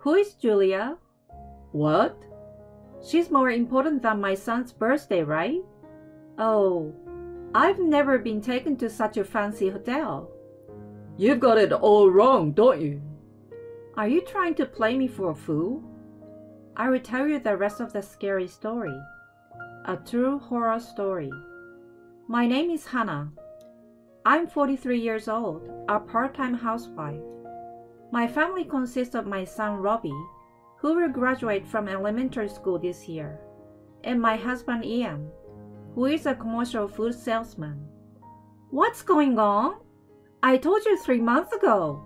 Who is Julia? What? She's more important than my son's birthday, right? Oh, I've never been taken to such a fancy hotel. You've got it all wrong, don't you? Are you trying to play me for a fool? I will tell you the rest of the scary story. A true horror story. My name is Hannah. I'm 43 years old, a part-time housewife. My family consists of my son Robbie, who will graduate from elementary school this year, and my husband Ian, who is a commercial food salesman. What's going on? I told you 3 months ago.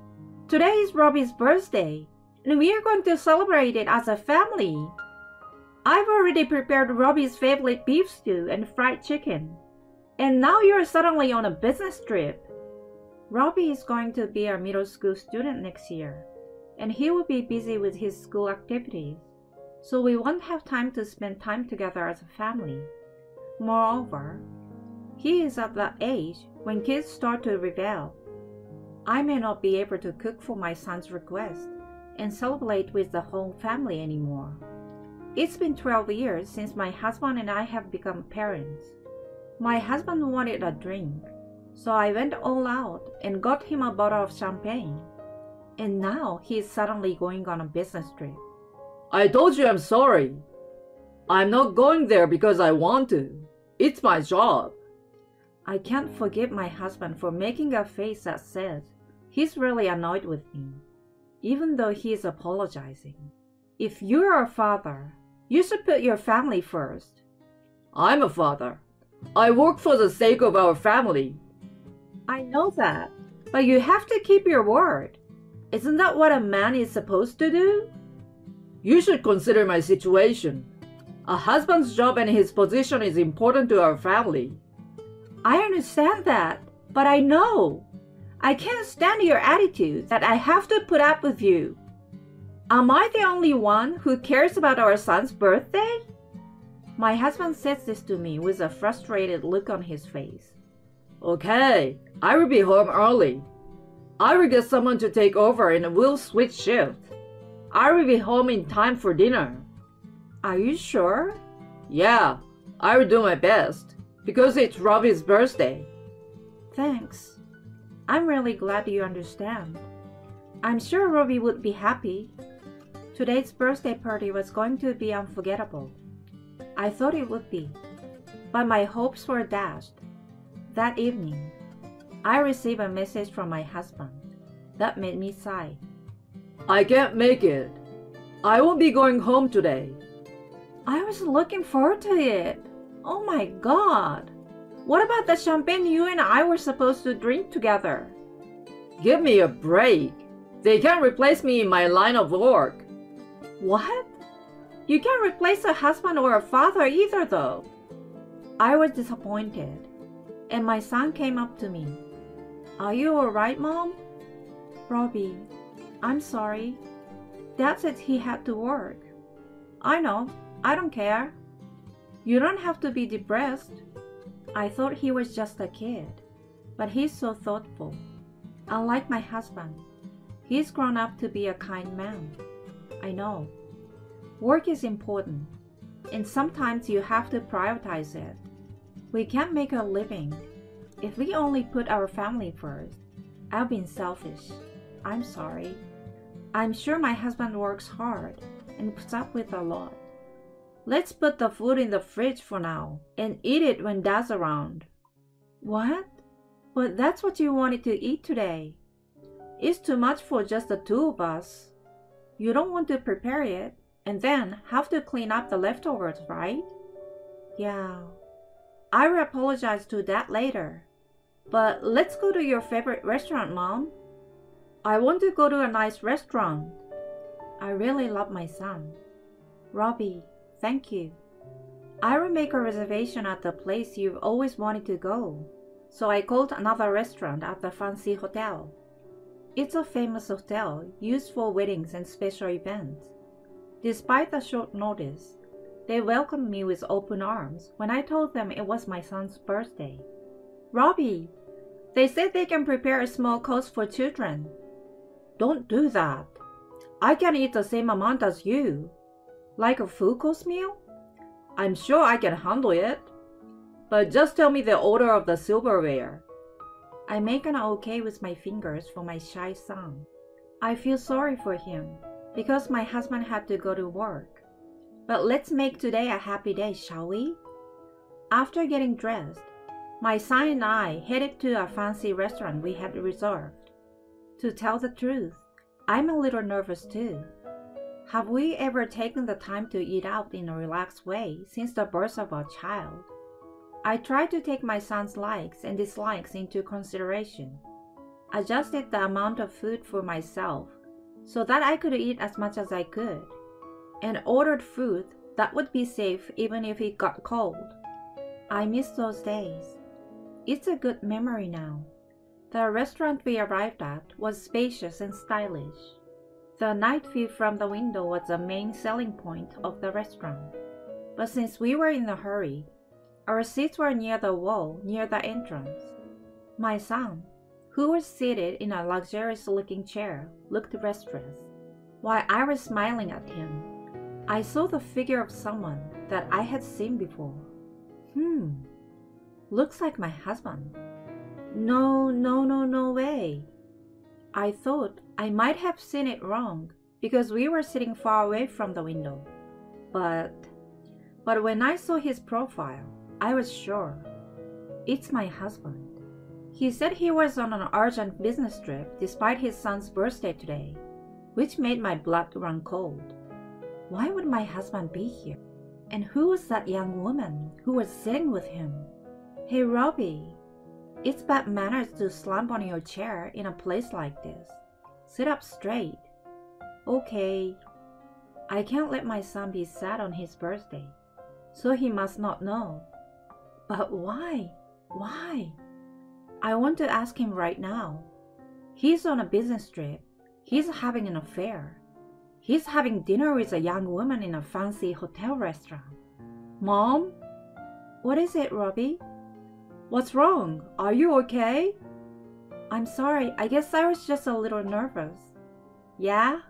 Today is Robbie's birthday, and we are going to celebrate it as a family. I've already prepared Robbie's favorite beef stew and fried chicken, and now you're suddenly on a business trip. Robbie is going to be a middle school student next year, and he will be busy with his school activities, so we won't have time to spend time together as a family. Moreover, he is at that age when kids start to rebel. I may not be able to cook for my son's request and celebrate with the whole family anymore. It's been 12 years since my husband and I have become parents. My husband wanted a drink, so I went all out and got him a bottle of champagne. And now he is suddenly going on a business trip. I told you I'm sorry. I'm not going there because I want to. It's my job. I can't forgive my husband for making a face that says he's really annoyed with me, even though he is apologizing. If you're a father, you should put your family first. I'm a father. I work for the sake of our family. I know that, but you have to keep your word. Isn't that what a man is supposed to do? You should consider my situation. A husband's job and his position is important to our family. I understand that, but I know. I can't stand your attitude that I have to put up with you. Am I the only one who cares about our son's birthday? My husband says this to me with a frustrated look on his face. Okay, I will be home early. I will get someone to take over and we'll switch shift. I will be home in time for dinner. Are you sure? Yeah, I will do my best, because it's Robbie's birthday. Thanks. I'm really glad you understand. I'm sure Robbie would be happy. Today's birthday party was going to be unforgettable. I thought it would be, but my hopes were dashed. That evening, I received a message from my husband. That made me sigh. I can't make it. I won't be going home today. I was looking forward to it. Oh my God. What about the champagne you and I were supposed to drink together? Give me a break. They can't replace me in my line of work. What? You can't replace a husband or a father either, though. I was disappointed, and my son came up to me. Are you all right, Mom? Robbie, I'm sorry. Dad said he had to work. I know. I don't care. You don't have to be depressed. I thought he was just a kid, but he's so thoughtful. Unlike my husband, he's grown up to be a kind man. I know. Work is important, and sometimes you have to prioritize it. We can't make a living if we only put our family first. I've been selfish. I'm sorry. I'm sure my husband works hard and puts up with a lot. Let's put the food in the fridge for now and eat it when Dad's around. What? But that's what you wanted to eat today. It's too much for just the two of us. You don't want to prepare it and then have to clean up the leftovers, right? Yeah. I will apologize to Dad later. But let's go to your favorite restaurant, Mom. I want to go to a nice restaurant. I really love my son. Robbie, thank you. I will make a reservation at the place you've always wanted to go. So I called another restaurant at the fancy hotel. It's a famous hotel used for weddings and special events. Despite the short notice, they welcomed me with open arms when I told them it was my son's birthday. Robbie, they said they can prepare a small course for children. Don't do that. I can eat the same amount as you. Like a full course meal? I'm sure I can handle it. But just tell me the order of the silverware. I make an okay with my fingers for my shy son. I feel sorry for him because my husband had to go to work. But let's make today a happy day, shall we? After getting dressed, my son and I headed to a fancy restaurant we had reserved. To tell the truth, I'm a little nervous too. Have we ever taken the time to eat out in a relaxed way since the birth of our child? I tried to take my son's likes and dislikes into consideration, adjusted the amount of food for myself so that I could eat as much as I could, and ordered food that would be safe even if it got cold. I miss those days. It's a good memory now. The restaurant we arrived at was spacious and stylish. The night view from the window was the main selling point of the restaurant. But since we were in a hurry, our seats were near the wall near the entrance. My son, who was seated in a luxurious-looking chair, looked restless. While I was smiling at him, I saw the figure of someone that I had seen before. Looks like my husband. No way. I thought I might have seen it wrong because we were sitting far away from the window. But when I saw his profile, I was sure. It's my husband. He said he was on an urgent business trip despite his son's birthday today, which made my blood run cold. Why would my husband be here? And who was that young woman who was sitting with him? Hey, Robbie, it's bad manners to slump on your chair in a place like this. Sit up straight. Okay. I can't let my son be sad on his birthday, so he must not know. But why? Why? I want to ask him right now. He's on a business trip. He's having an affair. He's having dinner with a young woman in a fancy hotel restaurant. Mom? What is it, Robbie? What's wrong? Are you okay? I'm sorry. I guess I was just a little nervous. Yeah?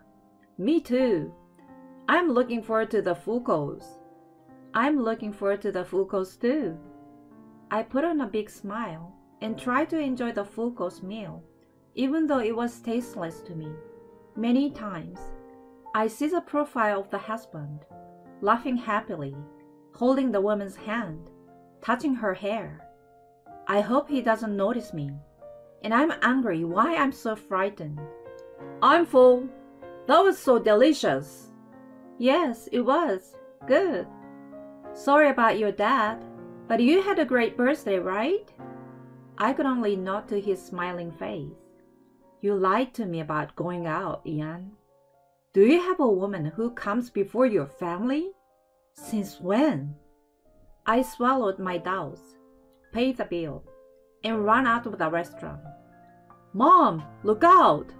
Me too. I'm looking forward to the full course. I'm looking forward to the full course too. I put on a big smile and tried to enjoy the full course meal, even though it was tasteless to me. Many times, I see the profile of the husband, laughing happily, holding the woman's hand, touching her hair. I hope he doesn't notice me, and I'm angry why I'm so frightened. I'm full. That was so delicious. Yes, it was. Good. Sorry about your dad, but you had a great birthday, right? I could only nod to his smiling face. You lied to me about going out, Ian. Do you have a woman who comes before your family? Since when? I swallowed my doubts, paid the bill, and ran out of the restaurant. Mom, look out!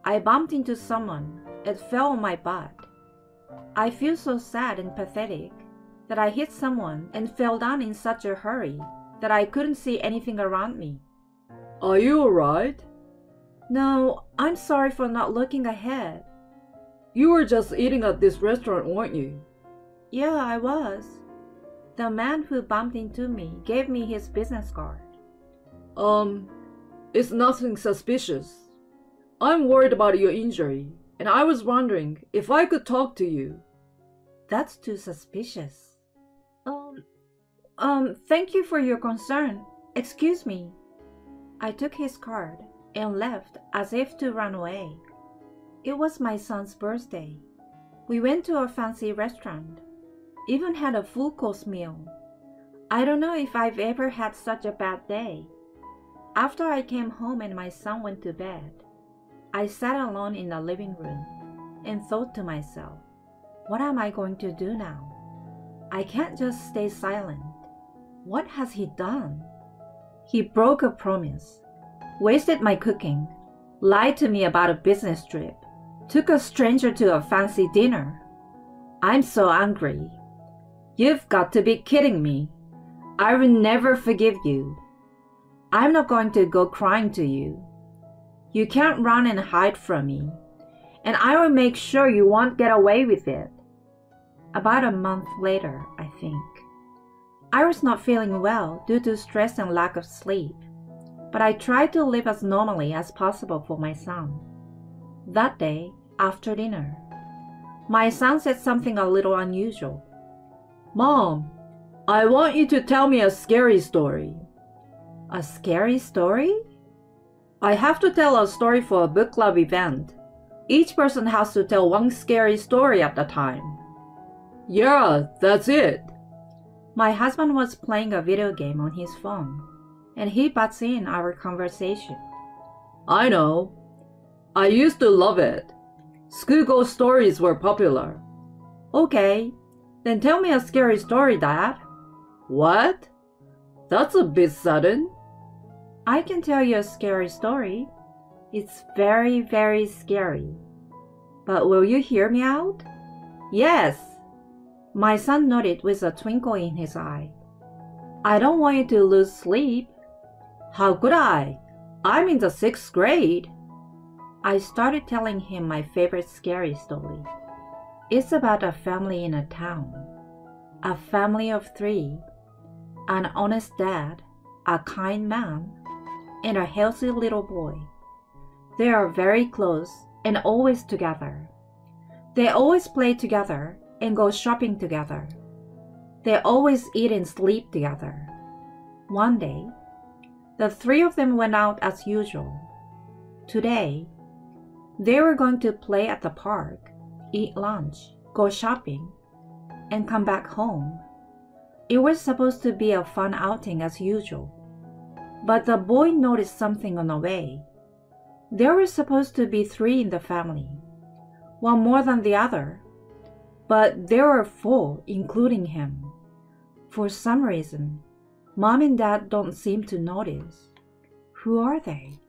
I bumped into someone and fell on my butt. I feel so sad and pathetic that I hit someone and fell down in such a hurry that I couldn't see anything around me. Are you alright? No, I'm sorry for not looking ahead. You were just eating at this restaurant, weren't you? Yeah, I was. The man who bumped into me gave me his business card. It's nothing suspicious. I'm worried about your injury, and I was wondering if I could talk to you. That's too suspicious. Thank you for your concern. Excuse me. I took his card and left as if to run away. It was my son's birthday. We went to a fancy restaurant, even had a full course meal. I don't know if I've ever had such a bad day. After I came home and my son went to bed, I sat alone in the living room and thought to myself, what am I going to do now? I can't just stay silent. What has he done? He broke a promise, wasted my cooking, lied to me about a business trip, took a stranger to a fancy dinner. I'm so angry. You've got to be kidding me. I will never forgive you. I'm not going to go crying to you. You can't run and hide from me, and I will make sure you won't get away with it. About a month later, I think. I was not feeling well due to stress and lack of sleep, but I tried to live as normally as possible for my son. That day, after dinner, my son said something a little unusual. Mom, I want you to tell me a scary story. A scary story? I have to tell a story for a book club event. Each person has to tell one scary story at a time. Yeah, that's it. My husband was playing a video game on his phone, and he butts in our conversation. I know. I used to love it. Schoolgirl stories were popular. Okay, then tell me a scary story, Dad. What? That's a bit sudden. I can tell you a scary story. It's very, very scary. But will you hear me out? Yes. My son nodded with a twinkle in his eye. I don't want you to lose sleep. How could I? I'm in the 6th grade. I started telling him my favorite scary story. It's about a family in a town. A family of 3. An honest dad, a kind man, and a healthy little boy. They are very close and always together. They always play together and go shopping together. They always eat and sleep together. One day, the 3 of them went out as usual. Today, they were going to play at the park, eat lunch, go shopping, and come back home. It was supposed to be a fun outing as usual. But the boy noticed something on the way. There were supposed to be 3 in the family, one more than the other, but there were 4, including him. For some reason, Mom and Dad don't seem to notice. Who are they?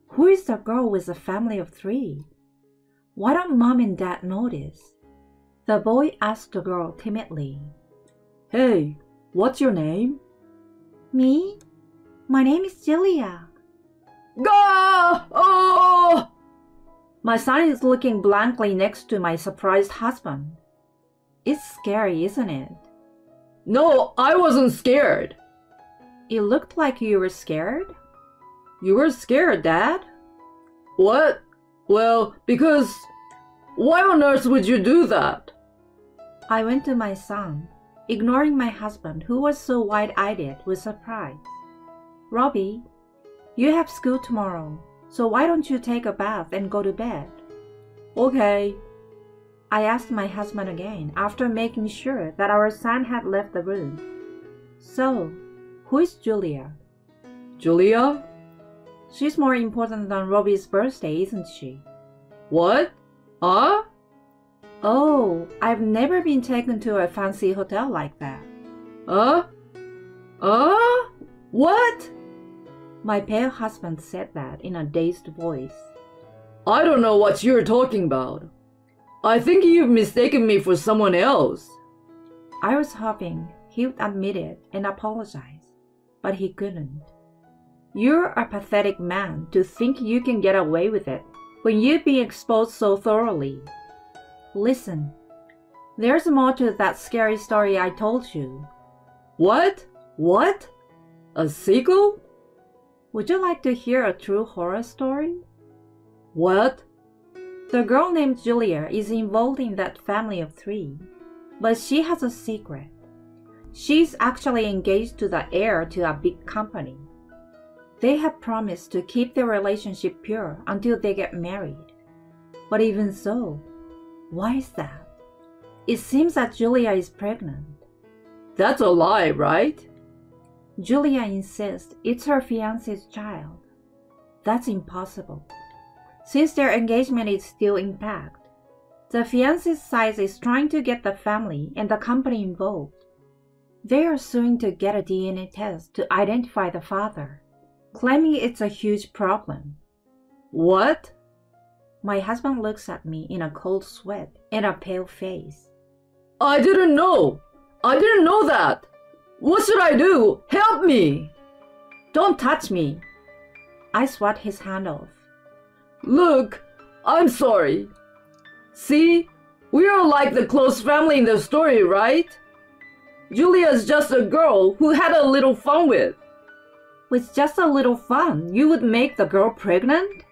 Who is the girl with a family of 3? Why don't Mom and Dad notice? The boy asked the girl timidly. Hey, what's your name? Me? My name is Julia. Gah! Oh! My son is looking blankly next to my surprised husband. It's scary, isn't it? No, I wasn't scared. It looked like you were scared. You were scared, Dad? What? Well, because... Why on earth would you do that? I went to my son, ignoring my husband, who was so wide-eyed with surprise. Robbie, you have school tomorrow, so why don't you take a bath and go to bed? Okay. I asked my husband again after making sure that our son had left the room. So, who is Julia? Julia? She's more important than Robbie's birthday, isn't she? What? Huh? Oh, I've never been taken to a fancy hotel like that. What? My pale husband said that in a dazed voice. I don't know what you're talking about. I think you've mistaken me for someone else. I was hoping he would admit it and apologize, but he couldn't. You're a pathetic man to think you can get away with it when you've been exposed so thoroughly. Listen, there's more to that scary story I told you. What? What? A sequel? Would you like to hear a true horror story? What? The girl named Julia is involved in that family of 3, but she has a secret. She's actually engaged to the heir to a big company. They have promised to keep their relationship pure until they get married. But even so, why is that? It seems that Julia is pregnant. That's a lie, right? Julia insists it's her fiancé's child. That's impossible. Since their engagement is still intact, the fiancé's side is trying to get the family and the company involved. They are suing to get a DNA test to identify the father, claiming it's a huge problem. What? My husband looks at me in a cold sweat and a pale face. I didn't know. I didn't know that. What should I do? Help me! Don't touch me. I swat his hand off. Look, I'm sorry. See? We are like the close family in the story, right? Julia's just a girl who had a little fun with. With just a little fun, you would make the girl pregnant?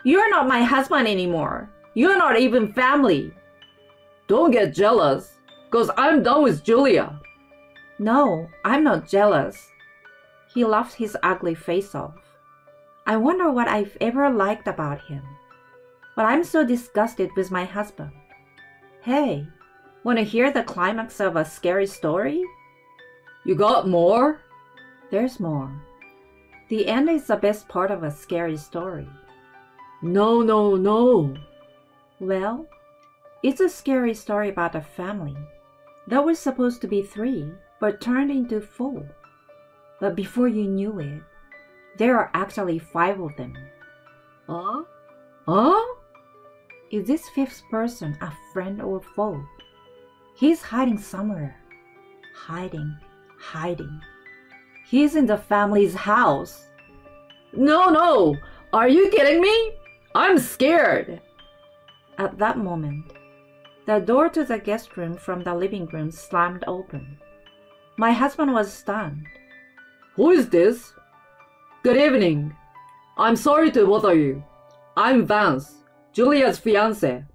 You're not my husband anymore. You're not even family. Don't get jealous, 'cause I'm done with Julia. No, I'm not jealous. He laughed his ugly face off. I wonder what I've ever liked about him. But I'm so disgusted with my husband. Hey, want to hear the climax of a scary story? You got more? There's more. The end is the best part of a scary story. No, no, no. Well, it's a scary story about a family that was supposed to be 3, but turned into 4. But before you knew it, there are actually 5 of them. Huh? Huh? Is this 5th person a friend or foe? He's hiding somewhere. Hiding. He's in the family's house. No, no! Are you kidding me? I'm scared. At that moment, the door to the guest room from the living room slammed open. My husband was stunned. Who is this? Good evening. I'm sorry to bother you. I'm Vance, Julia's fiancé.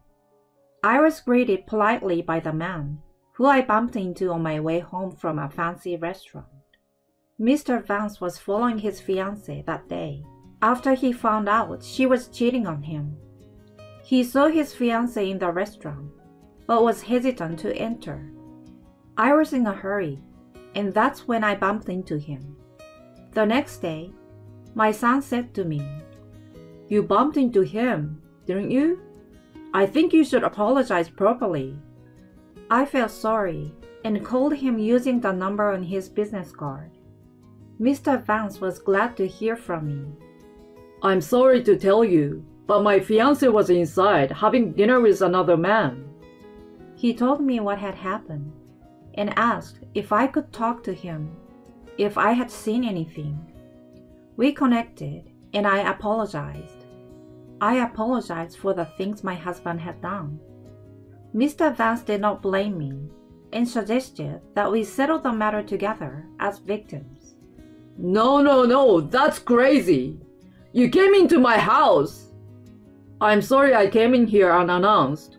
I was greeted politely by the man, who I bumped into on my way home from a fancy restaurant. Mr. Vance was following his fiancée that day, after he found out she was cheating on him. He saw his fiancée in the restaurant, but was hesitant to enter. I was in a hurry, and that's when I bumped into him. The next day, my son said to me, "You bumped into him, didn't you? I think you should apologize properly." I felt sorry and called him using the number on his business card. Mr. Vance was glad to hear from me. I'm sorry to tell you, but my fiancé was inside having dinner with another man. He told me what had happened and asked if I could talk to him, if I had seen anything. We connected and I apologized. I apologized for the things my husband had done. Mr. Vance did not blame me and suggested that we settle the matter together as victims. No, no, no, that's crazy. You came into my house. I'm sorry I came in here unannounced,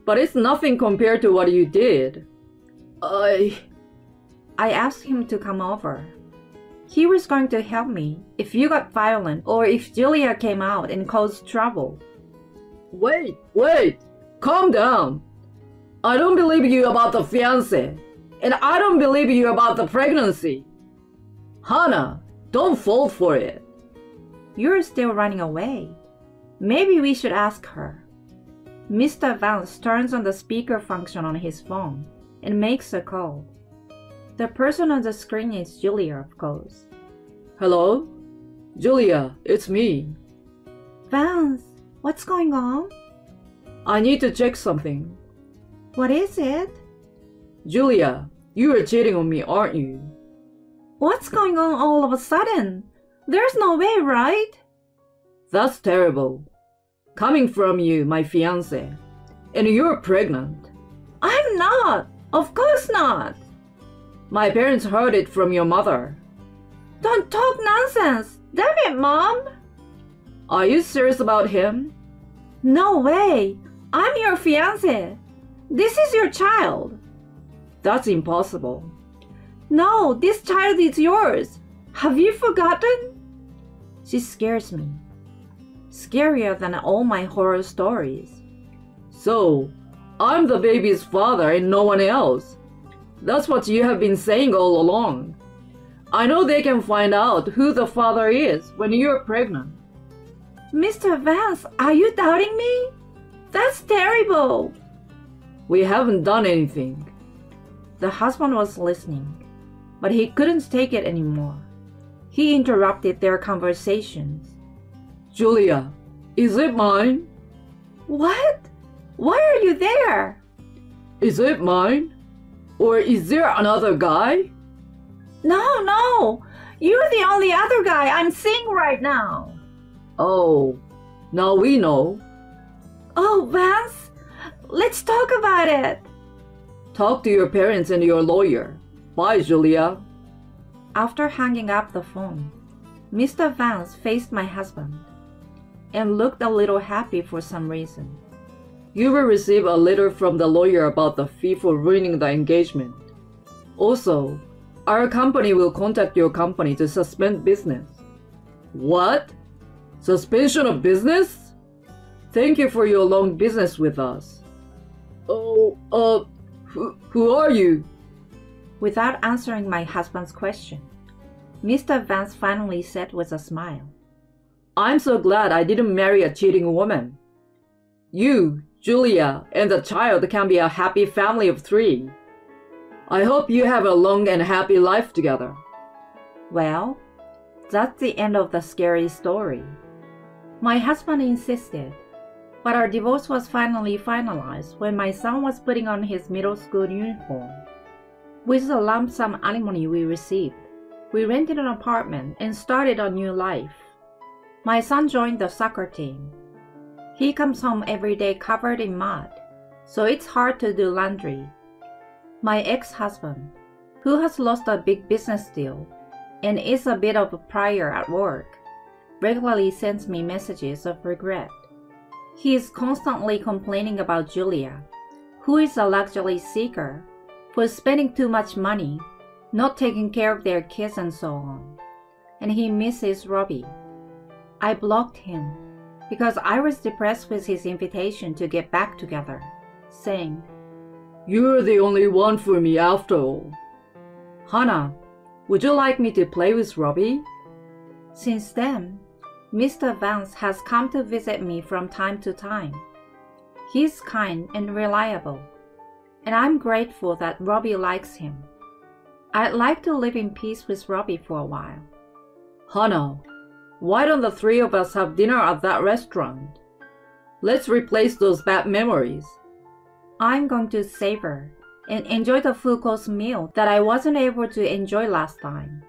but it's nothing compared to what you did. I asked him to come over. He was going to help me if you got violent or if Julia came out and caused trouble. Wait, calm down. I don't believe you about the fiancé, and I don't believe you about the pregnancy. Hannah, don't fall for it. You're still running away. Maybe we should ask her. Mr. Vance turns on the speaker function on his phone and makes a call. The person on the screen is Julia, of course. Hello? Julia, it's me. Vance, what's going on? I need to check something. What is it? Julia, you are cheating on me, aren't you? What's going on all of a sudden? There's no way, right? That's terrible. Coming from you, my fiancé. And you're pregnant. I'm not. Of course not. My parents heard it from your mother. Don't talk nonsense. Damn it, Mom. Are you serious about him? No way. I'm your fiancé. This is your child. That's impossible. No, this child is yours. Have you forgotten? She scares me. Scarier than all my horror stories. So, I'm the baby's father and no one else. That's what you have been saying all along. I know they can find out who the father is when you're pregnant. Mr. Vance, are you doubting me? That's terrible. We haven't done anything. The husband was listening, but he couldn't take it anymore. He interrupted their conversations. Julia, is it mine? What? Why are you there? Is it mine? Or is there another guy? No. You're the only other guy I'm seeing right now. Oh, now we know. Oh, Vance, let's talk about it. Talk to your parents and your lawyer. Bye, Julia. After hanging up the phone, Mr. Vance faced my husband and looked a little happy for some reason. You will receive a letter from the lawyer about the fee for ruining the engagement. Also, our company will contact your company to suspend business. What? Suspension of business? Thank you for your long business with us. Oh, who are you? Without answering my husband's question, Mr. Vance finally said with a smile, I'm so glad I didn't marry a cheating woman. You, Julia, and the child can be a happy family of 3. I hope you have a long and happy life together. Well, that's the end of the scary story. My husband insisted, but our divorce was finally finalized when my son was putting on his middle school uniform. With the lump sum alimony we received, we rented an apartment and started a new life. My son joined the soccer team. He comes home every day covered in mud, so it's hard to do laundry. My ex-husband, who has lost a big business deal and is a bit of a pariah at work, regularly sends me messages of regret. He is constantly complaining about Julia, who is a luxury seeker, for spending too much money, not taking care of their kids and so on. And he misses Robbie. I blocked him because I was depressed with his invitation to get back together, saying, You're the only one for me after all. Hannah, would you like me to play with Robbie? Since then, Mr. Vance has come to visit me from time to time. He's kind and reliable, and I'm grateful that Robbie likes him. I'd like to live in peace with Robbie for a while. Hannah, why don't the 3 of us have dinner at that restaurant? Let's replace those bad memories. I'm going to savor and enjoy the full course meal that I wasn't able to enjoy last time.